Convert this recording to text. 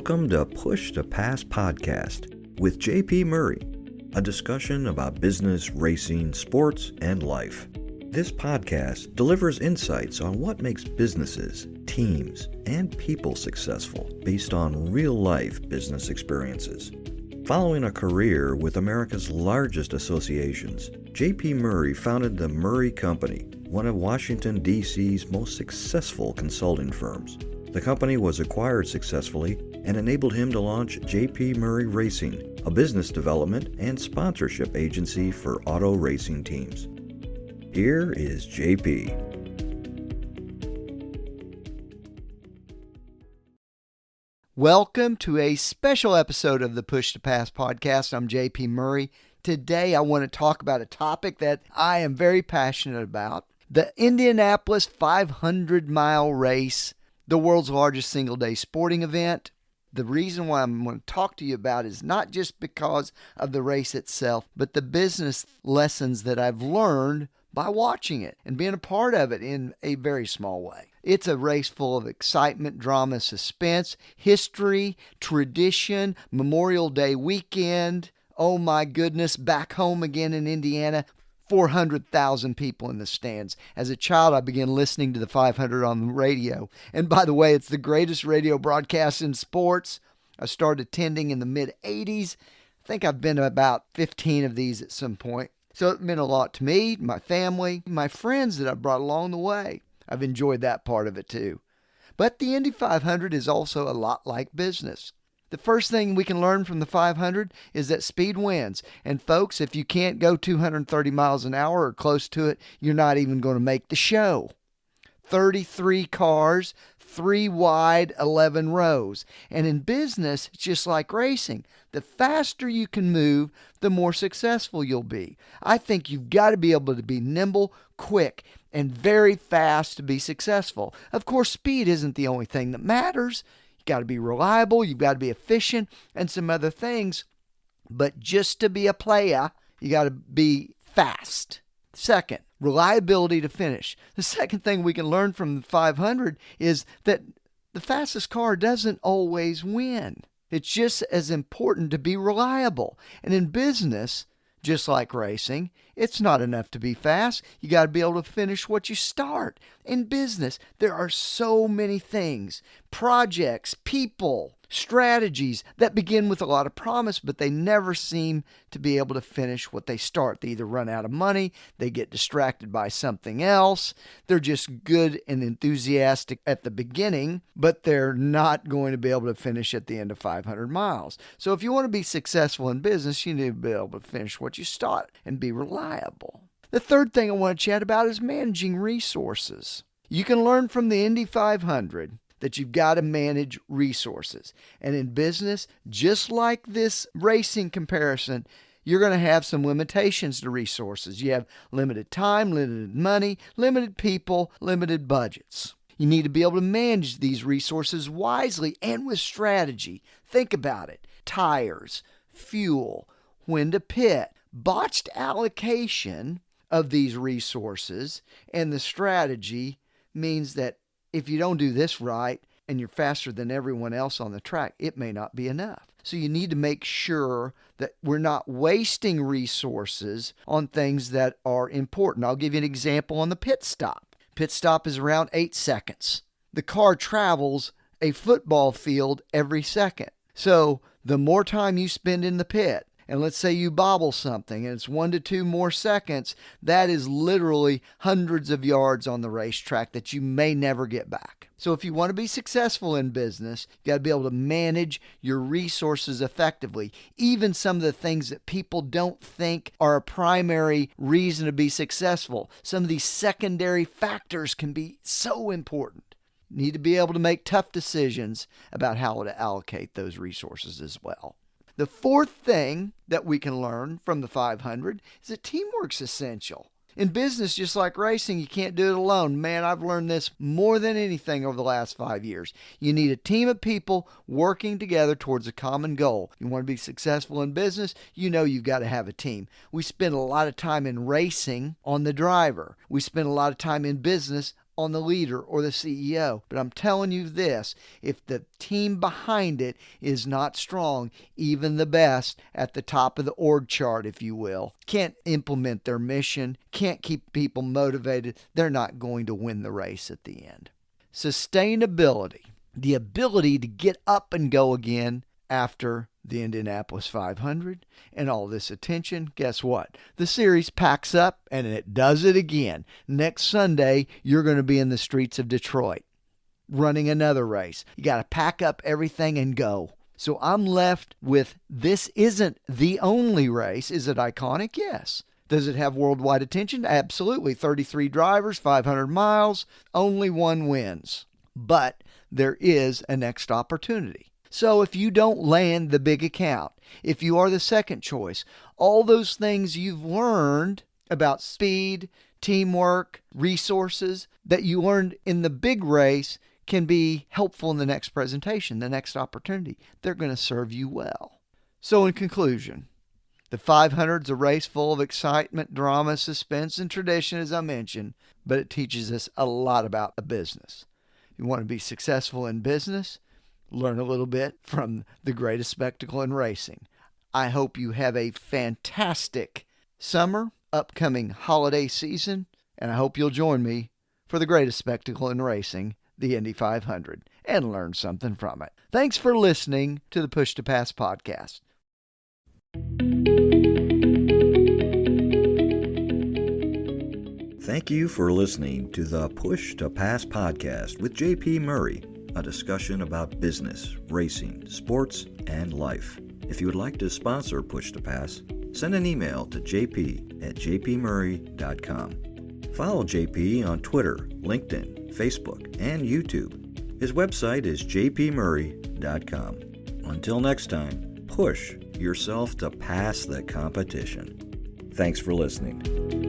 Welcome to Push to Pass podcast with JP Murray, a discussion about business, racing, sports, and life. This podcast delivers insights on what makes businesses, teams, and people successful based on real-life business experiences. Following a career with America's largest associations, JP Murray founded the Murray Company, one of Washington, D.C.'s most successful consulting firms. The company was acquired successfully and enabled him to launch JP Murray Racing, a business development and sponsorship agency for auto racing teams. Here is JP. Welcome to a special episode of the Push to Pass podcast. I'm JP Murray. Today I want to talk about a topic that I am very passionate about. The Indianapolis 500-mile race, the world's largest single-day sporting event. The reason why I'm going to talk to you about is not just because of the race itself, but the business lessons that I've learned by watching it and being a part of it in a very small way. It's a race full of excitement, drama, suspense, history, tradition, Memorial Day weekend. Oh my goodness, back home again in Indiana. 400,000 people in the stands. As a child, I began listening to the 500 on the radio. And by the way, it's the greatest radio broadcast in sports. I started attending in the mid-'80s. I think I've been to about 15 of these at some point. So it meant a lot to me, my family, my friends that I brought along the way. I've enjoyed that part of it too. But the Indy 500 is also a lot like business. The first thing we can learn from the 500 is that speed wins. And folks, if you can't go 230 miles an hour or close to it, you're not even going to make the show. 33 cars, 3 wide, 11 rows. And in business, it's just like racing. The faster you can move, the more successful you'll be. I think you've got to be able to be nimble, quick, and very fast to be successful. Of course, speed isn't the only thing that matters. Got to be reliable, you've got to be efficient, and some other things. But just to be a player, you got to be fast. Second, reliability to finish. The second thing we can learn from the 500 is that the fastest car doesn't always win. It's just as important to be reliable. And in business, just like racing, it's not enough to be fast. You got to be able to finish what you start. In business, there are so many things, projects, people, strategies that begin with a lot of promise, but they never seem to be able to finish what they start. They either run out of money, they get distracted by something else. They're just good and enthusiastic at the beginning, but they're not going to be able to finish at the end of 500 miles. So if you want to be successful in business, you need to be able to finish what you start and be reliable. The third thing I want to chat about is managing resources. You can learn from the Indy 500 that you've got to manage resources. And in business, just like this racing comparison, you're going to have some limitations to resources. You have limited time, limited money, limited people, limited budgets. You need to be able to manage these resources wisely and with strategy. Think about it. Tires, fuel, when to pit, botched allocation of these resources, and the strategy means that if you don't do this right and you're faster than everyone else on the track, it may not be enough. So you need to make sure that we're not wasting resources on things that are important. I'll give you an example on the pit stop. Pit stop is around 8 seconds. The car travels a football field every second. So the more time you spend in the pit, and let's say you bobble something and it's 1 to 2 more seconds, that is literally hundreds of yards on the racetrack that you may never get back. So if you want to be successful in business, you got to be able to manage your resources effectively. Even some of the things that people don't think are a primary reason to be successful. Some of these secondary factors can be so important. You need to be able to make tough decisions about how to allocate those resources as well. The fourth thing that we can learn from the 500 is that teamwork's essential. In business, just like racing, you can't do it alone. Man, I've learned this more than anything over the last 5 years. You need a team of people working together towards a common goal. You want to be successful in business, you know you've got to have a team. We spend a lot of time in racing on the driver. We spend a lot of time in business on the leader or the CEO. But I'm telling you this, if the team behind it is not strong, even the best at the top of the org chart, if you will, can't implement their mission, can't keep people motivated, they're not going to win the race at the end. Sustainability, the ability to get up and go again after the Indianapolis 500 and all this attention. Guess what? The series packs up and it does it again. Next Sunday, you're going to be in the streets of Detroit running another race. You got to pack up everything and go. So I'm left with, this isn't the only race. Is it iconic? Yes. Does it have worldwide attention? Absolutely. 33 drivers, 500 miles, only one wins. But there is a next opportunity. So if you don't land the big account, if you are the second choice, all those things you've learned about speed, teamwork, resources that you learned in the big race can be helpful in the next presentation, the next opportunity. They're going to serve you well. So in conclusion, the 500 is a race full of excitement, drama, suspense, and tradition, as I mentioned, but it teaches us a lot about a business. You want to be successful in business? Learn a little bit from the greatest spectacle in racing. I hope you have a fantastic summer, upcoming holiday season, and I hope you'll join me for the greatest spectacle in racing, the Indy 500, and learn something from it. Thanks for listening to the Push to Pass podcast. Thank you for listening to the Push to Pass podcast with JP Murray, a discussion about business, racing, sports, and life. If you would like to sponsor Push to Pass, send an email to jp@jpmurray.com. Follow JP on Twitter, LinkedIn, Facebook, and YouTube. His website is jpmurray.com. Until next time, push yourself to pass the competition. Thanks for listening.